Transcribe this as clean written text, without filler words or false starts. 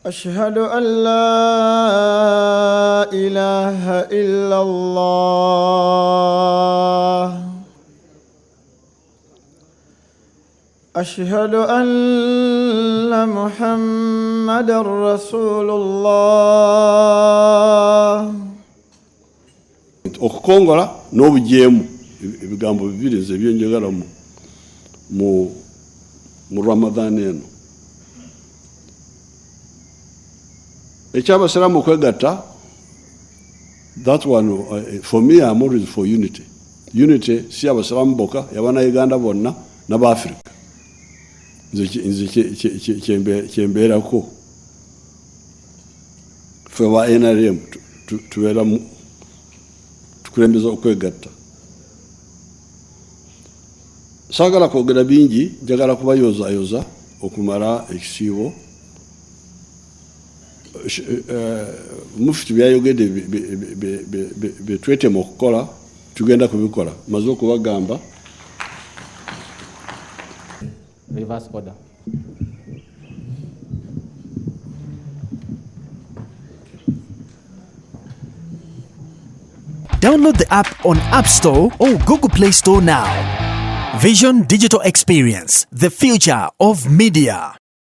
أشهد أن لا إله إلا الله أشهد أن محمد رسول الله okukongola n'obujeemu ebigambo bibiri nze byenjagala mu Ramadan eno. Ekyabasiraamu okwegatta, that one for me I'm always for unity. Unity si abasiraamu bokka, y'Abannayuganda bonna n'Abafrika. Nze kyembeerako ffe ba NRM tubeera tukulembeza okwegatta. Saagala kwogera bingi, njagala kubayozaayoza okumala ekisiibo. Mufti byayogedde betwetema okukola, tugenda kubikola. Maze okubagamba. Reverse order. Download the app on App Store or Google Play Store now. Vision Digital Experience, the future of media.